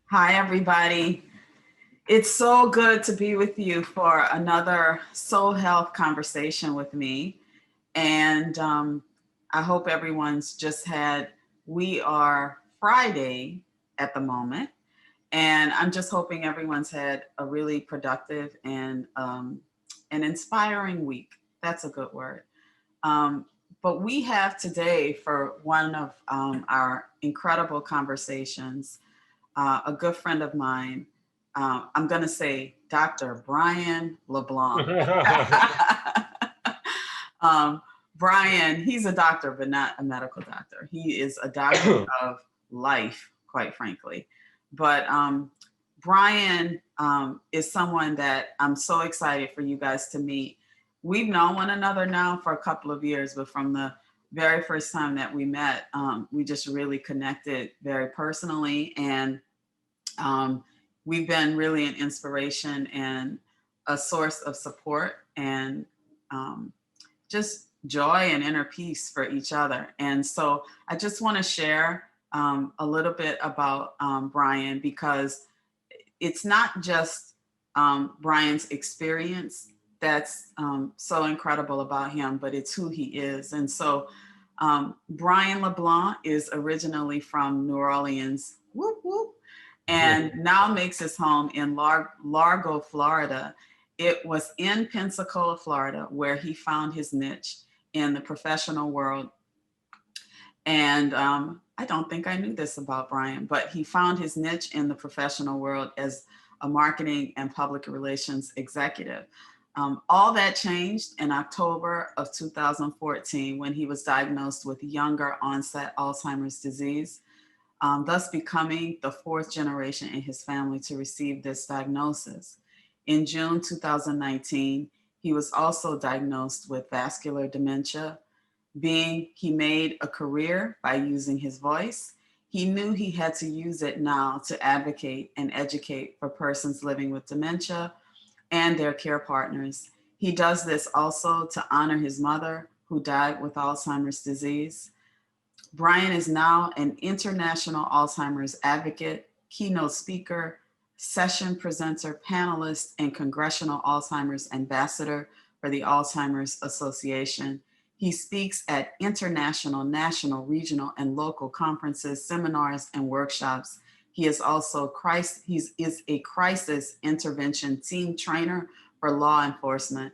Hi, everybody. It's so good to be with you for another soul health conversation with me. And I hope everyone's just had, we are Friday at the moment. And I'm just hoping everyone's had a really productive and an inspiring week. That's a good word. Um, but we have today for one of our incredible conversations a good friend of mine. I'm going to say Dr. Brian LeBlanc. um, Brian, he's a doctor, but not a medical doctor. He is a doctor of life, quite frankly. But Brian is someone that I'm so excited for you guys to meet. We've known one another now for a couple of years, but from the very first time that we met, we just really connected very personally. And um, we've been really an inspiration and a source of support and um, just joy and inner peace for each other. And so I just want to share a little bit about Brian because it's not just Brian's experience that's so incredible about him, but it's who he is. And so Brian LeBlanc is originally from New Orleans, whoop, whoop, and now makes his home in Largo, Florida. It was in Pensacola, Florida, where he found his niche in the professional world. And I don't think I knew this about Brian, but he found his niche in the professional world as a marketing and public relations executive. All that changed in October of 2014 when he was diagnosed with younger onset Alzheimer's disease, thus becoming the fourth generation in his family to receive this diagnosis. In June 2019, he was also diagnosed with vascular dementia. Being he made a career by using his voice, he knew he had to use it now to advocate and educate for persons living with dementia and their care partners. He does this also to honor his mother, who died with Alzheimer's disease. Brian is now an international Alzheimer's advocate, keynote speaker, session presenter, panelist, and congressional Alzheimer's ambassador for the Alzheimer's Association. He speaks at international, national, regional, and local conferences, seminars, and workshops. He is also is a crisis intervention team trainer for law enforcement.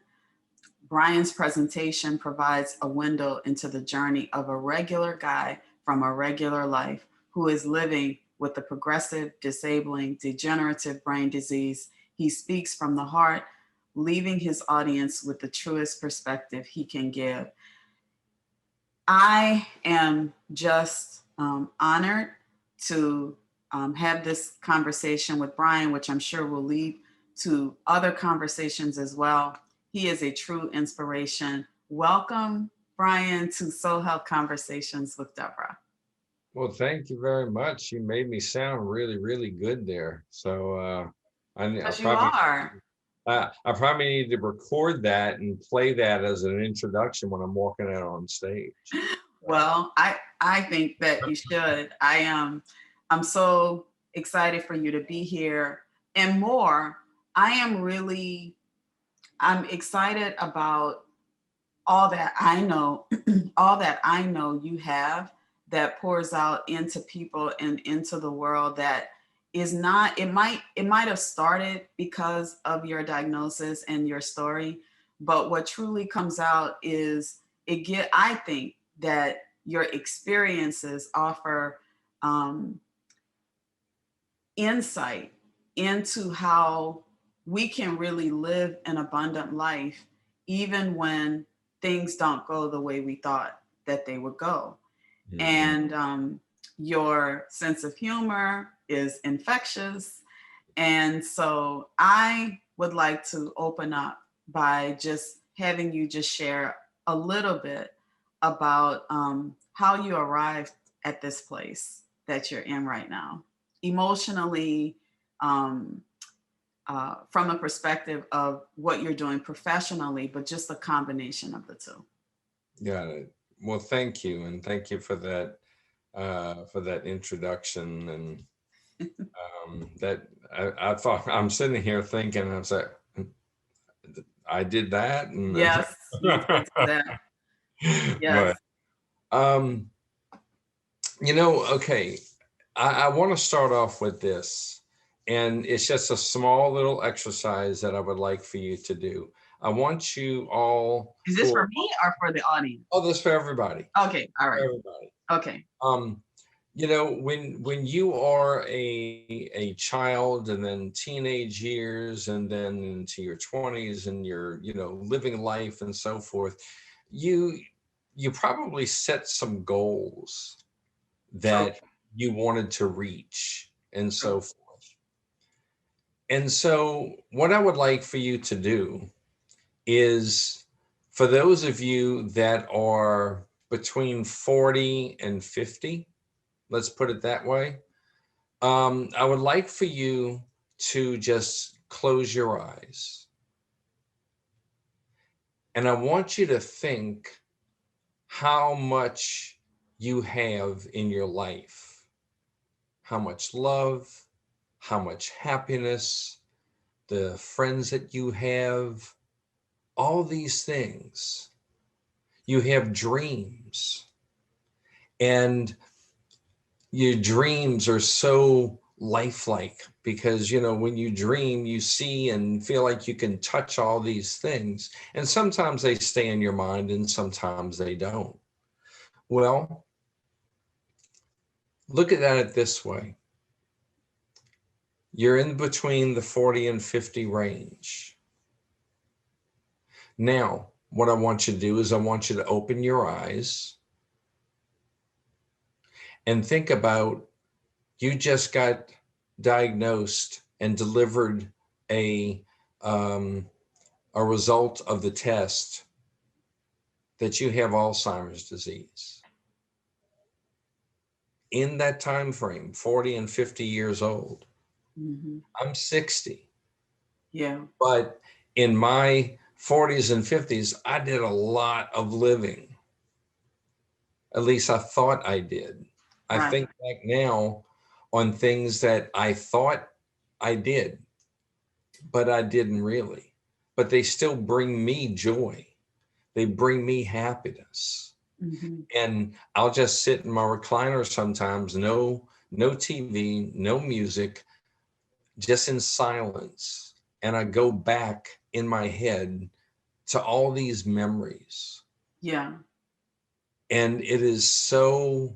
Brian's presentation provides a window into the journey of a regular guy from a regular life who is living with the progressive, disabling, degenerative brain disease. He speaks from the heart, leaving his audience with the truest perspective he can give. I am just honored to have this conversation with Brian, which I'm sure will lead to other conversations as well. He is a true inspiration. Welcome, Brian, to Soul Health Conversations with Deborah. Well, thank you very much. You made me sound really, really good there. So I Because you probably are. I probably need to record that and play that as an introduction when I'm walking out on stage. Well, I think that you should. I am I'm so excited for you to be here and more. I am really I'm excited about all that I know, all that I know you have that pours out into people and into the world that is not it might have started because of your diagnosis and your story, but what truly comes out is I think that your experiences offer um, insight into how we can really live an abundant life even when things don't go the way we thought that they would go. Mhm. And your sense of humor is infectious. And so I would like to open up by just having you just share a little bit about how you arrived at this place that you're in right now, emotionally, um, from a perspective of what you're doing professionally, but just a combination of the two. Got it. Well, thank you, and thank you for that introduction. And That I thought, I'm sitting here thinking, I was like, I did that, and Yes, you did that. but Yes. um, okay, I want to start off with this, and it's just a small little exercise that I would like for you to do. I want you all Is this who for are, me or for the audience? oh, this for everybody, Okay. All right. everybody. Okay. Um, when you are a child, and then teenage years, and then into your 20s, and you're, living life and so forth, you you probably set some goals True. that you wanted to reach and True. so forth. And so what I would like for you to do is, for those of you that are between 40 and 50, let's put it that way, I would like for you to just close your eyes. And I want you to think how much you have in your life, how much love, how much happiness, the friends that you have, all these things. You have dreams, and your dreams are so lifelike, because when you dream, you see and feel like you can touch all these things, and sometimes they stay in your mind and sometimes they don't. Well, look at that this way. You're in between the 40 and 50 range. Now, what I want you to do is, I want you to open your eyes and think about, you just got diagnosed and delivered a um, a result of the test that you have Alzheimer's disease. In that time frame, 40 and 50 years old. Mm-hmm. I'm 60. Yeah. But in my 40s and 50s, I did a lot of living. At least I thought I did. I Right. think back now on things that I thought I did, but I didn't really. But they still bring me joy. They bring me happiness. Mm-hmm. And I'll just sit in my recliner sometimes, no TV, no music, just in silence. And I go back in my head to all these memories. Yeah. And it is so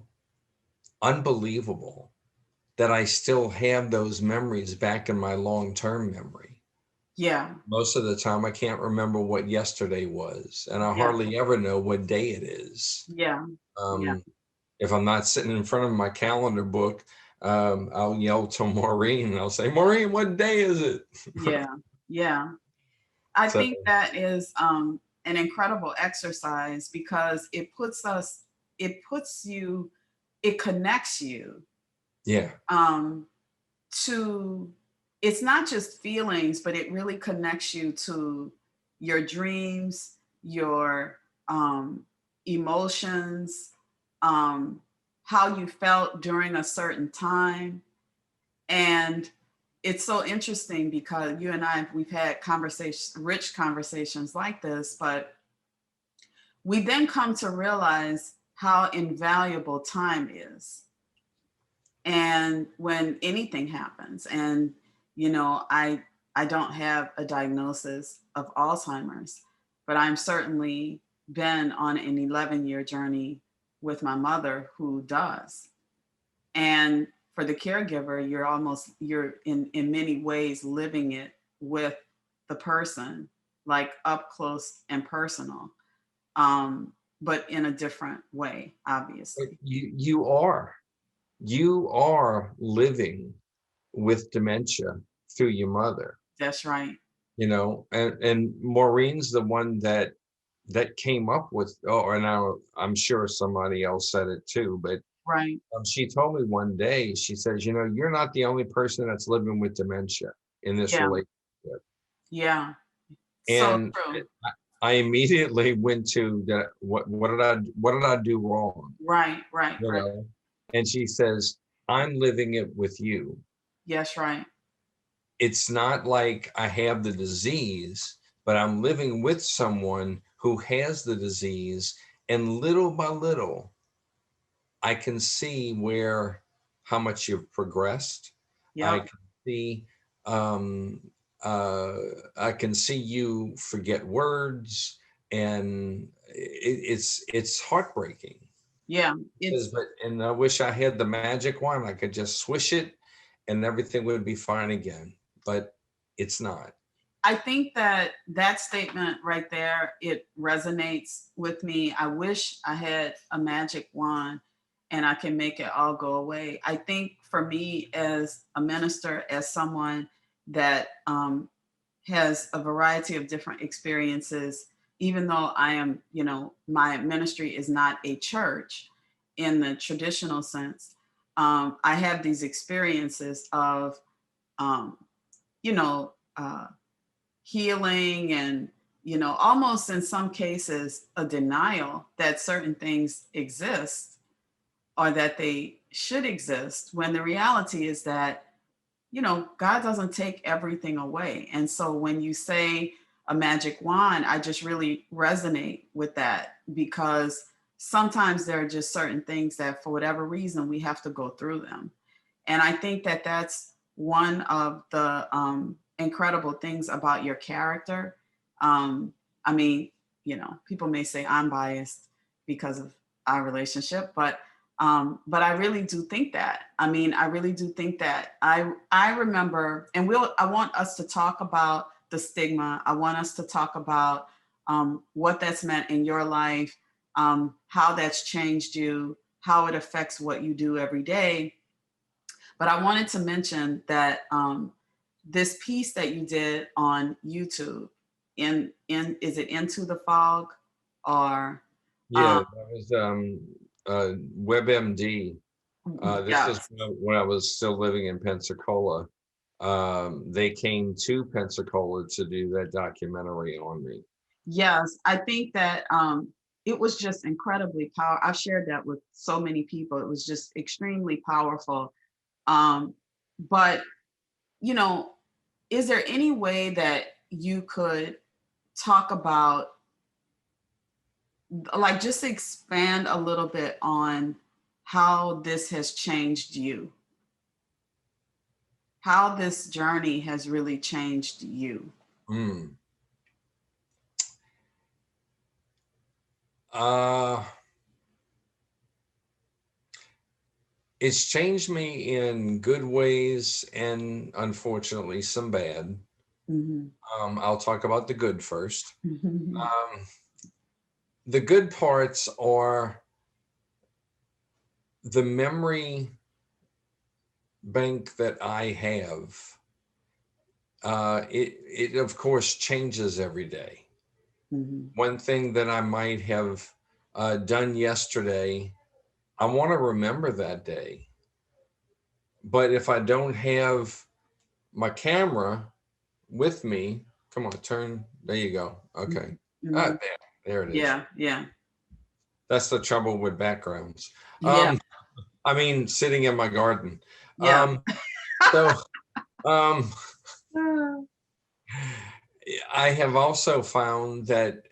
unbelievable that I still have those memories back in my long-term memory. Yeah. Most of the time, I can't remember what yesterday was, and I Yeah. hardly ever know what day it is. Yeah. Yeah. Um, if I'm not sitting in front of my calendar book, I'll yell to Maureen, and I'll say, Maureen, what day is it? Yeah. Yeah. I So, think that is an incredible exercise because it puts you, it connects you yeah, um, to, it's not just feelings, but it really connects you to your dreams, your emotions, um, how you felt during a certain time. And it's so interesting because you and I, we've had conversations, rich conversations like this, but we then come to realize how invaluable time is. And when anything happens, and I don't have a diagnosis of Alzheimer's, but I'm certainly been on an 11-year journey with my mother who does. And for the caregiver, you're in many ways living it with the person, like up close and personal, but in a different way, but obviously. you are living with dementia through your mother. That's right. And Maureen's the one that came up with, oh, and I'm sure somebody else said it too, but Right. she told me one day, she says, you're not the only person that's living with dementia in this Yeah. relationship. Yeah. So And true. I immediately went to the, what did I do Right. Right. you Right. know and she says, I'm living it with you. Yes, right. It's not like I have the disease, but I'm living with someone who has the disease, and little by little, I can see how much you've progressed. I Yep. can see, um, uh, I can see you forget words, and it's heartbreaking. Yeah. It's And I wish I had the magic wand. I could just swish it, and everything would be fine again. But it's not. I think that that statement right there, it resonates with me. I wish I had a magic wand and I can make it all go away. I think for me as a minister, as someone that has a variety of different experiences, even though I am, my ministry is not a church in the traditional sense, I have these experiences of, um, you know, uh, healing and almost in some cases a denial that certain things exist or that they should exist, when the reality is that God doesn't take everything away. And so when you say a magic wand, I just really resonate with that, because sometimes there are just certain things that for whatever reason we have to go through them. And I think that that's one of the incredible things about your character. I mean, people may say I'm biased because of our relationship, but I really do think that. I mean, I really do think that. I remember, and I want us to talk about the stigma. I want us to talk about what that's meant in your life, how that's changed you, how it affects what you do every day. But I wanted to mention that this piece that you did on YouTube, in is it Into the Fog, or Yeah, um, that was WebMD. This is yes. when I was still living in Pensacola. They came to Pensacola to do that documentary on me. Yes, I think that it was just incredibly powerful. I've shared that with so many people. It was just extremely powerful. Um, but, you know, is there any way that you could talk about, like, just expand a little bit on how this has changed you, how this journey has really changed you? Mm. Uh, it's changed me in good ways and unfortunately some bad. Hmm. I'll talk about the good first. Um, the good parts are the memory bank that I have. It of course changes every day. Hmm. One thing that I might have done yesterday, I want to remember that day. But if I don't have my camera with me, come on, turn. There you go. Okay. Hmm. There it is. Yeah, yeah, That's the trouble with backgrounds. yeah, Um, I mean, sitting in my garden. yeah. Um, so um, I have also found that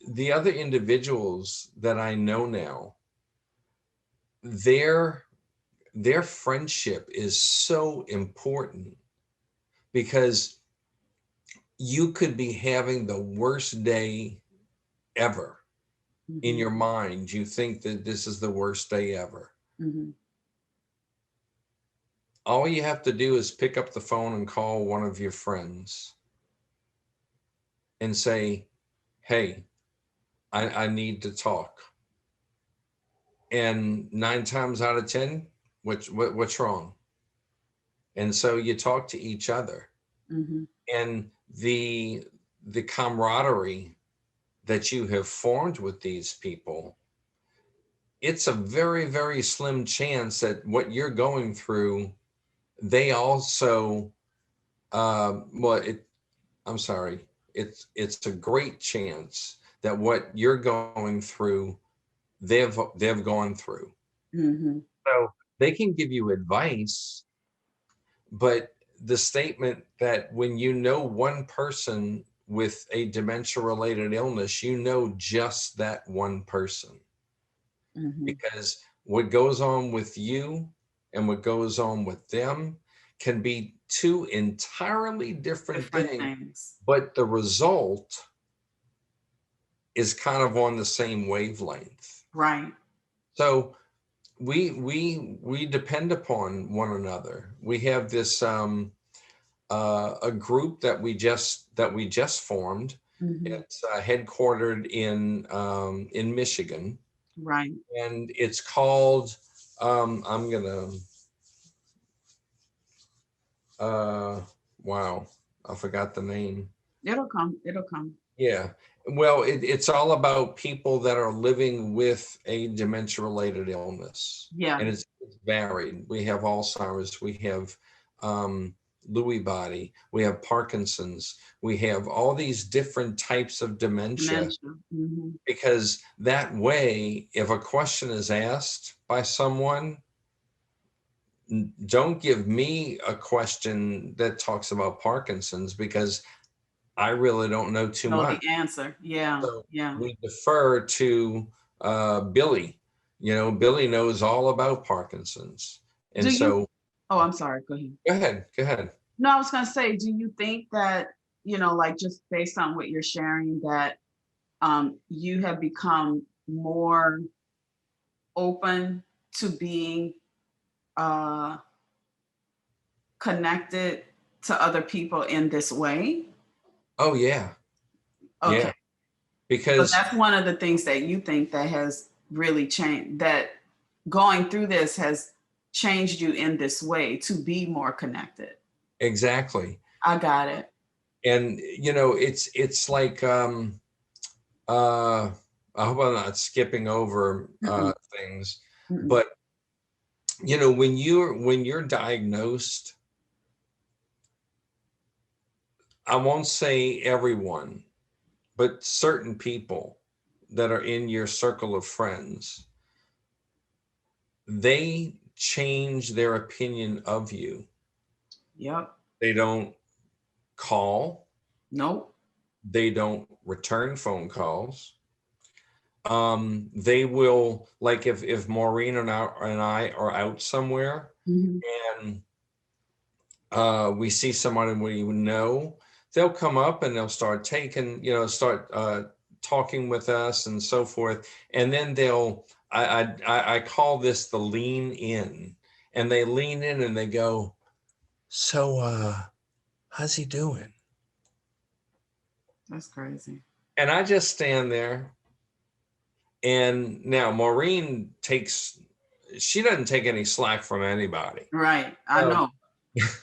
the other individuals that I know now, their their friendship is so important, because you could be having the worst day ever. In Hmm. your mind, you think that this is the worst day ever. Hmm. All you have to do is pick up the phone and call one of your friends and say, hey, I need to talk. And 9 times out of 10, what's wrong? And so you talk to each other, Hmm. and the camaraderie that you have formed with these people, it's a very, very slim chance that what you're going through, they also, well, I'm sorry, it's a great chance that what you're going through, they've gone through. Hmm. So they can give you advice, But the statement that when you know one person with a dementia-related illness, you know just that one person. Mm-hmm. Because what goes on with you and what goes on with them can be two entirely different Different things, things. but the result is kind of on the same wavelength. Right. So we depend upon one another. We have this a group that we just formed. Mm-hmm. It's headquartered in Michigan, Right. and it's called I'm gonna wow, I forgot the name. It'll come. It'll come. Yeah. Well, it's all about people that are living with a dementia-related illness, Yeah. and it's varied. We have Alzheimer's, we have Lewy body, we have Parkinson's, we have all these different types of dementia. Dementia. Mm-hmm. Because that way, if a question is asked by someone, don't give me a question that talks about Parkinson's, because I really don't know too Know much. the answer. Yeah. So Yeah. we defer to Billy. Billy knows all about Parkinson's. And Do you? so, Oh, I'm sorry. Go ahead. go ahead, go ahead. No, I was gonna say, do you think that, like just based on what you're sharing, that you have become more open to being uh, connected to other people in this way? Oh, yeah, Okay. yeah. So Because that's one of the things that you think that has really changed, that going through this has changed you in this way to be more connected. exactly. I got it. And, it's like, I hope I'm not skipping over Mm-mm, things, mm-mm. but, when you're diagnosed, I won't say everyone, but certain people that are in your circle of friends, they change their opinion of you. Yep. They don't call, Nope. they don't return phone calls. They will, like, if Maureen and I are out somewhere, Mhm. and we see someone we know, they'll come up and they'll start talking with us and so forth. And then I call this the lean in, and they lean in and they go, so, how's he doing? That's crazy. And I just stand there. And now Maureen she doesn't take any slack from anybody. Right. I Um, know.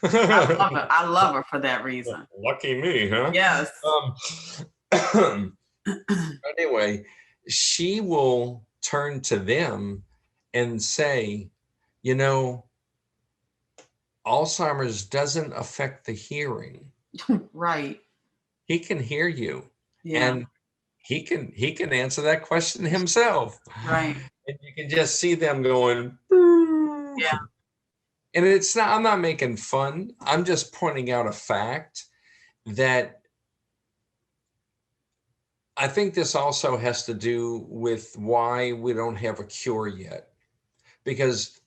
I love her. I love her for that reason. Lucky me, huh? Yes. Anyway, she will turn to them and say, you know, Alzheimer's doesn't affect the hearing. Right. He can hear you, Yeah. and he can answer that question himself. Right. And you can just see them going, "Boo." Yeah. And I'm not making fun. I'm just pointing out a fact that I think this also has to do with why we don't have a cure yet. Because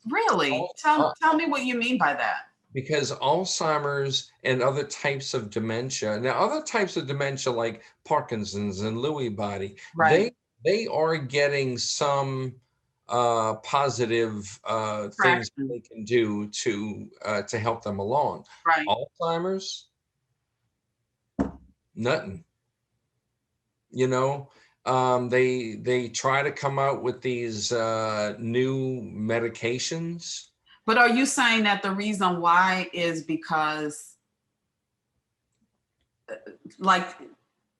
Really? uh, Tell me what you mean by that. because Alzheimer's and other types of dementia, now other types of dementia like Parkinson's and Lewy body, Right. they are getting some positive things Traction. they can do to help them along. Right. Alzheimer's, nothing. You know, they try to come out with these new medications. But are you saying that the reason why is because, like,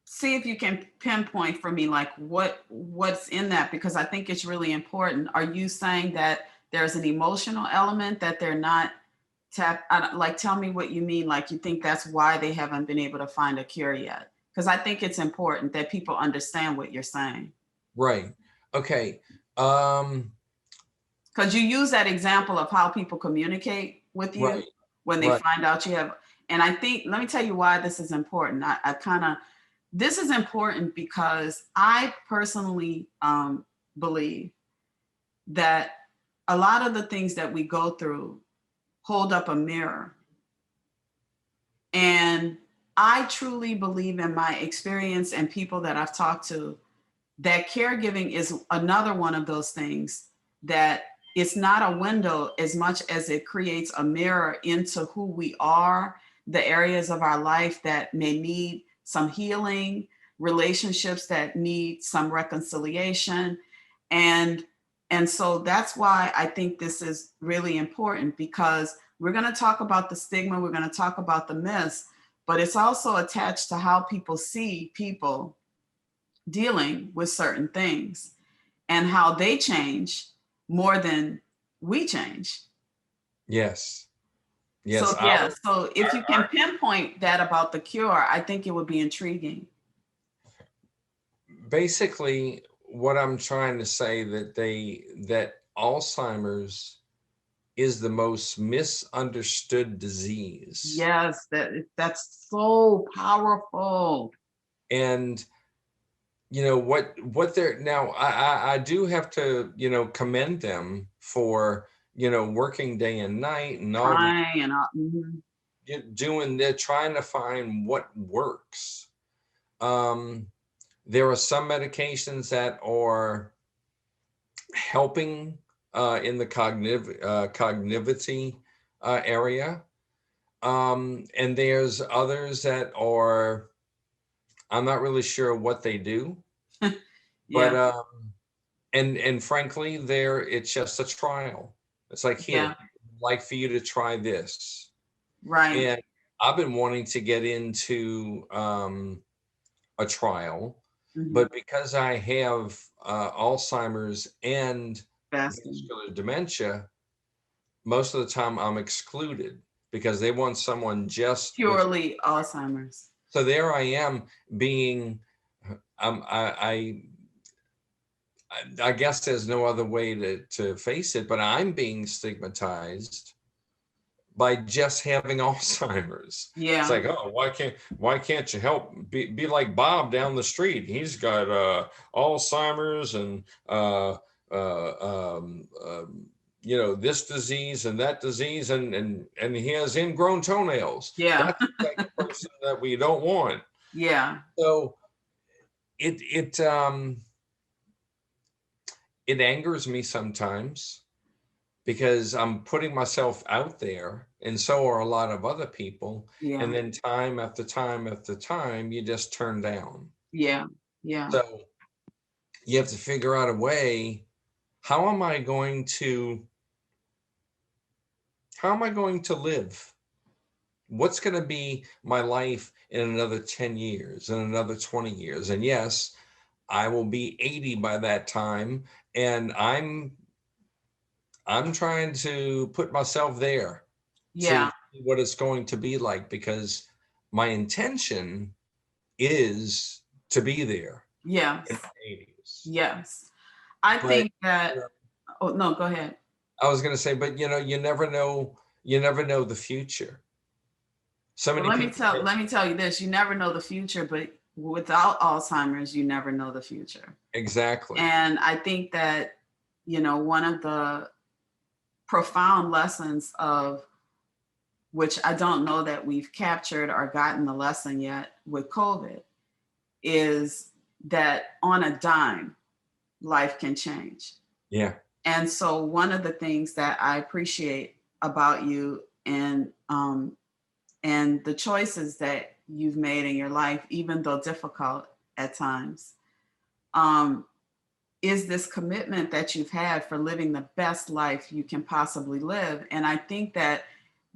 see if you can pinpoint for me, like, what's in that? Because I think it's really important. Are you saying that there's an emotional element that they're not like, tell me what you mean. Like, you think that's why they haven't been able to find a cure yet? Because I think it's important that people understand what you're saying. Right. Okay. Um, Because you use that example of how people communicate with you. right. when they Right. find out you have. And I think, let me tell you why this is important. This is important because I personally believe that a lot of the things that we go through hold up a mirror. And I truly believe, in my experience and people that I've talked to, that caregiving is another one of those things that it's not a window as much as it creates a mirror into who we are, the areas of our life that may need some healing, relationships that need some reconciliation. And and so that's why I think this is really important, because we're going to talk about the stigma, we're going to talk about the myths, but it's also attached to how people see people dealing with certain things and how they change more than we change. Yes. Yes. So yeah, so if you can pinpoint that about the cure, I think it would be intriguing. Basically, what I'm trying to say that Alzheimer's is the most misunderstood disease. Yes, that's so powerful. And what they're now, I do have to, commend them for, working day and night and all the Trying and mhm. doing, they're trying to find what works. Um, there are some medications that are helping in the cognitivity area. And there's others that are, I'm not really sure what they do, but Yeah, and frankly, it's just a trial. It's like, here, yeah, I'd like for you to try this. right. And I've been wanting to get into a trial, Mhm. but because I have Alzheimer's and Fasting. vascular dementia, most of the time I'm excluded because they want someone just with. Purely Alzheimer's. So there I am being, I guess there's no other way to face it, but I'm being stigmatized by just having Alzheimer's. It's Yeah, like, oh, why can't you help be like Bob down the street? He's got Alzheimer's and this disease and that disease, and he has ingrown toenails. yeah, That's the type of person that we don't want. yeah, So it it angers me sometimes because I'm putting myself out there, and so are a lot of other people. yeah, And then time after time after time, you just turn down. yeah, yeah, So you have to figure out a way. How am I going to, how am I going to live? What's going to be my life in another 10 years, in another 20 years? And yes, I will be 80 by that time. And I'm trying to put myself there to yeah, see what it's going to be like, because my intention is to be there in yes, my 80s. yes. I But think that, oh, no, go ahead. I was going to say, but you never know the future. So Well, many people get. let me tell you this, you never know the future, but without Alzheimer's, you never know the future. Exactly. And I think that, one of the profound lessons of which I don't know that we've captured or gotten the lesson yet with COVID is that on a dime, life can change. Yeah. And so one of the things that I appreciate about you and the choices that you've made in your life, even though difficult at times, um, is this commitment that you've had for living the best life you can possibly live. And I think that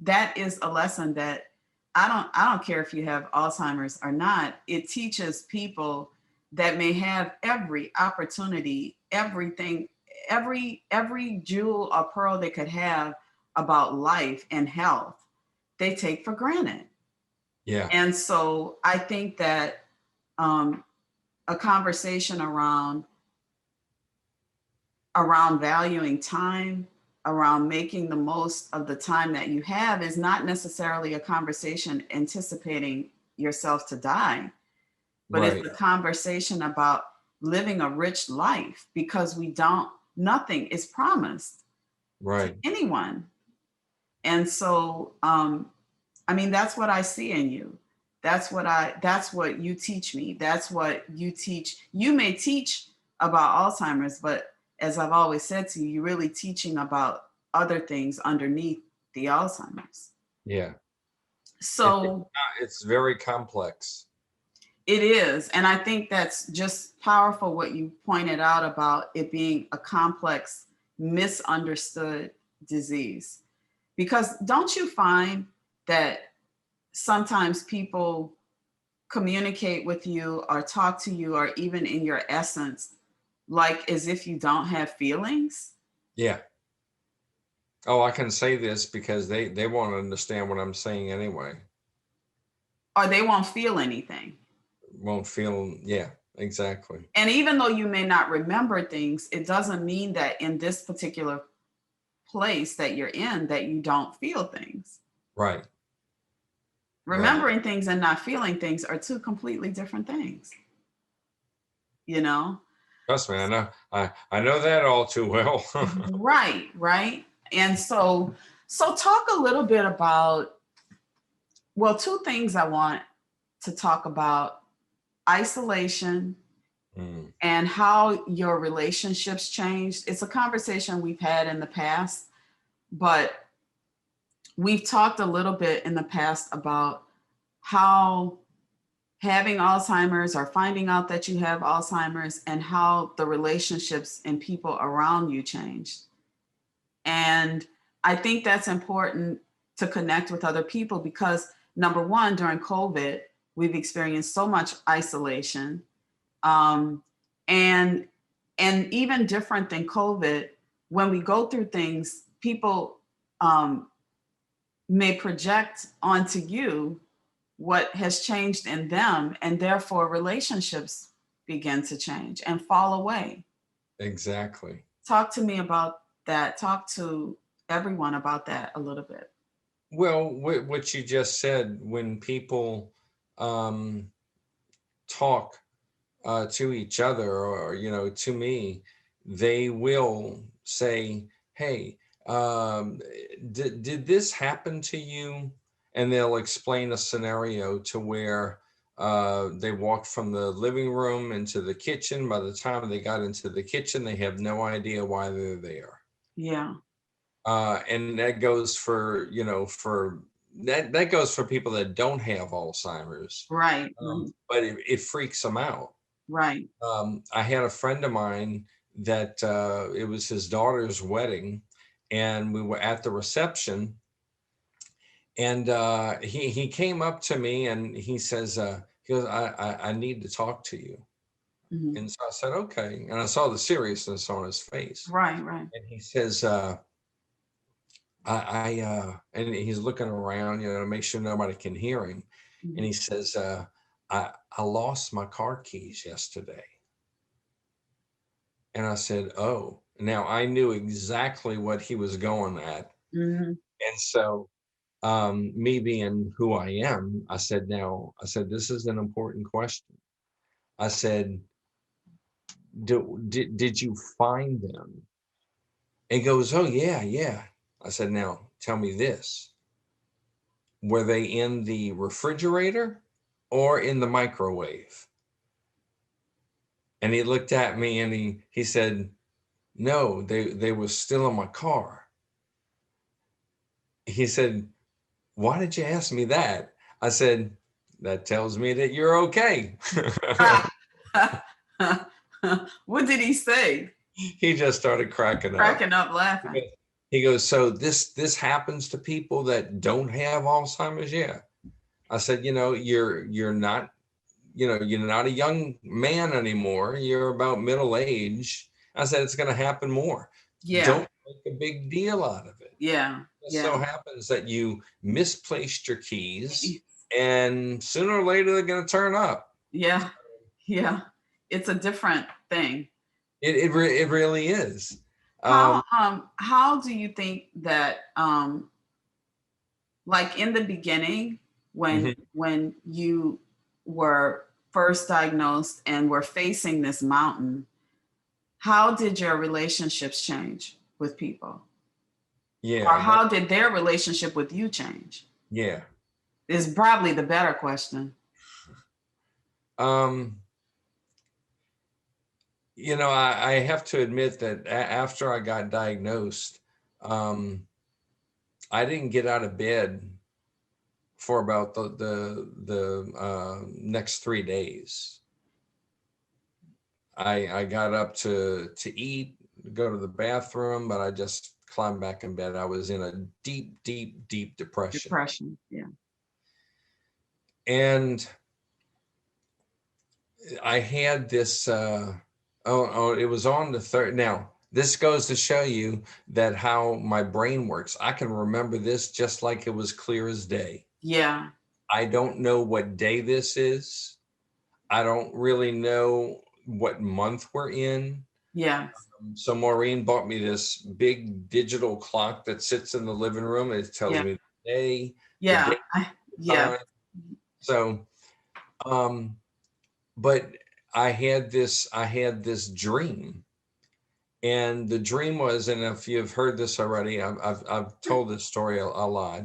that is a lesson that I don't care if you have Alzheimer's or not. It teaches people that may have every opportunity, everything, every jewel or pearl they could have about life and health, they take for granted. Yeah. And so I think that um, a conversation around valuing time, around making the most of the time that you have is not necessarily a conversation anticipating yourself to die, but it's Right. a conversation about living a rich life, because nothing is promised to Right. anyone. And so, I mean, that's what I see in you. That's what you teach me. That's what you teach. You may teach about Alzheimer's, but as I've always said to you, you're really teaching about other things underneath the Alzheimer's. Yeah. So It's very complex. it is. And I think that's just powerful what you pointed out about it being a complex, misunderstood disease. Because don't you find that sometimes people communicate with you or talk to you, or even in your essence, like as if you don't have feelings? Yeah. Oh, I can say this because they won't understand what I'm saying anyway. Or they won't feel anything. Won't feel, yeah, exactly. And even though you may not remember things, it doesn't mean that in this particular place that you're in that you don't feel things. Right. Right. Remembering things and not feeling things are two completely different things, you know? Trust me, I know that all too well. Right, right. And so talk a little bit about, well, two things I want to talk about: isolation Mm, and how your relationships changed. It's a conversation we've had in the past, but we've talked a little bit in the past about how having Alzheimer's or finding out that you have Alzheimer's and how the relationships and people around you changed. And I think that's important to connect with other people because, number one, during COVID, we've experienced so much isolation. Um, and even different than COVID, when we go through things, people may project onto you what has changed in them, and therefore relationships begin to change and fall away. exactly. Talk to me about that. Talk to everyone about that a little bit. Well, what you just said, when people um, talk to each other, or to me, they will say, hey, did this happen to you? And they'll explain a scenario to where they walked from the living room into the kitchen. By the time they got into the kitchen, they have no idea why they're there. Yeah. And that goes for that goes for people that don't have Alzheimer's, Right. but it freaks them out. Right. I had a friend of mine that it was his daughter's wedding, and we were at the reception, and he came up to me and he says, he goes, I need to talk to you. Mhm. And so I said, okay. And I saw the seriousness on his face. Right. Right. And he says, and he's looking around, to make sure nobody can hear him. And Mhm. he says, I lost my car keys yesterday. And I said, oh. Now I knew exactly what he was going at. Mhm. And so, me being who I am, I said, this is an important question. I said, did you find them? And he goes, oh, yeah, yeah. I said, now tell me this. Were they in the refrigerator or in the microwave? And he looked at me and he said, no, they were still in my car. He said, why did you ask me that? I said, that tells me that you're okay. What did he say? He just started cracking up. Cracking up laughing. He goes, so this happens to people that don't have Alzheimer's? Yeah. I said, you're not, you're not a young man anymore. You're about middle age. I said, it's going to happen more. Yeah. Don't make a big deal out of it. Yeah. It so Yeah. happens that you misplaced your keys, and sooner or later they're going to turn up. Yeah. Yeah. It's a different thing. It really is. How do you think that like in the beginning when Mhm. you were first diagnosed and were facing this mountain, how did your relationships change with people? Or Yeah, how did their relationship with you change? yeah. Is probably the better question. Um, I have to admit that after I got diagnosed, um, I didn't get out of bed for about the next 3 days. I got up to eat, go to the bathroom, but I just climbed back in bed. I was in a deep, deep, deep depression. Depression. Yeah. And I had this it was on the third. Now, this goes to show you that how my brain works. I can remember this just like it was clear as day. Yeah. I don't know what day this is. I don't really know what month we're in. Yes. So Maureen bought me this big digital clock that sits in the living room. It tells Yeah. me the Yeah. day, the Yeah. time. So, um, but I had this dream, and the dream was, and if you've heard this already, I've told this story a lot.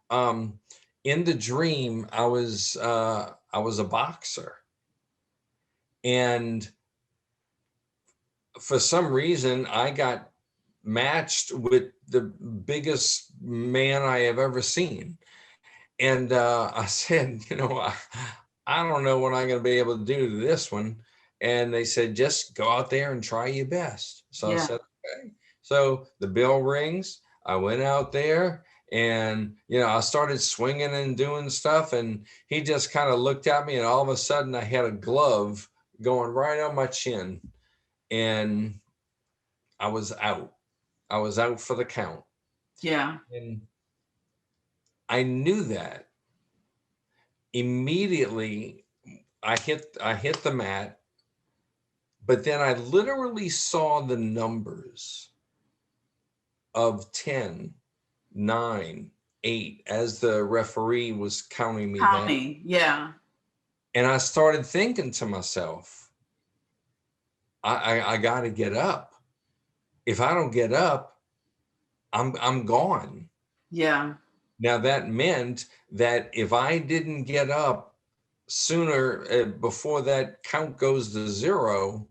Um, in the dream, I was a boxer, and for some reason, I got matched with the biggest man I have ever seen. And I said, I don't know what I'm going to be able to do to this one. And they said, just go out there and try your best. So I Yeah. said, okay. So the bell rings. I went out there and, I started swinging and doing stuff. And he just kind of looked at me, and all of a sudden I had a glove going right on my chin. And I was out. I was out for the count. Yeah. And I knew that immediately. I hit the mat, but then I literally saw the numbers of 10, 9, 8 as the referee was counting me down. Counting. Yeah. And I started thinking to myself, I got to get up. If I don't get up, I'm gone. Yeah. Now that meant that if I didn't get up sooner, before that count goes to 0,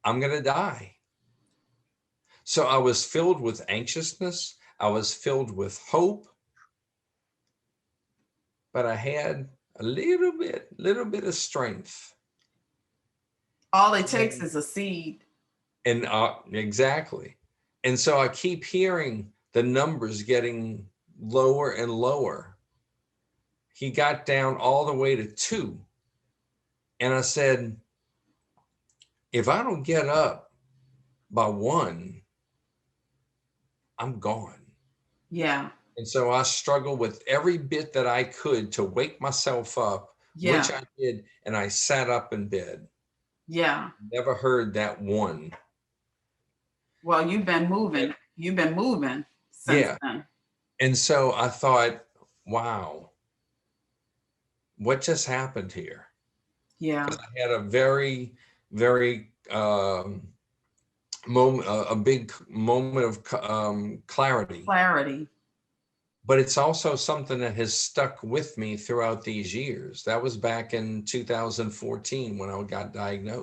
I'm going to die. So I was filled with anxiousness. I was filled with hope, but I had a little bit of strength. All it takes And, is a seed. exactly. And so I keep hearing the numbers getting lower and lower. He got down all the way to 2. And I said, if I don't get up by 1, I'm gone. Yeah. And so I struggled with every bit that I could to wake myself up, which Yeah. I did. And I sat up in bed. Yeah. Never heard that 1. Well, you've been moving. You've been moving since Yeah. then. And so I thought, wow, what just happened here? Yeah. Because I had a very, very moment, a big moment of clarity. Clarity. But it's also something that has stuck with me throughout these years. That was back in 2014 when I got diagnosed.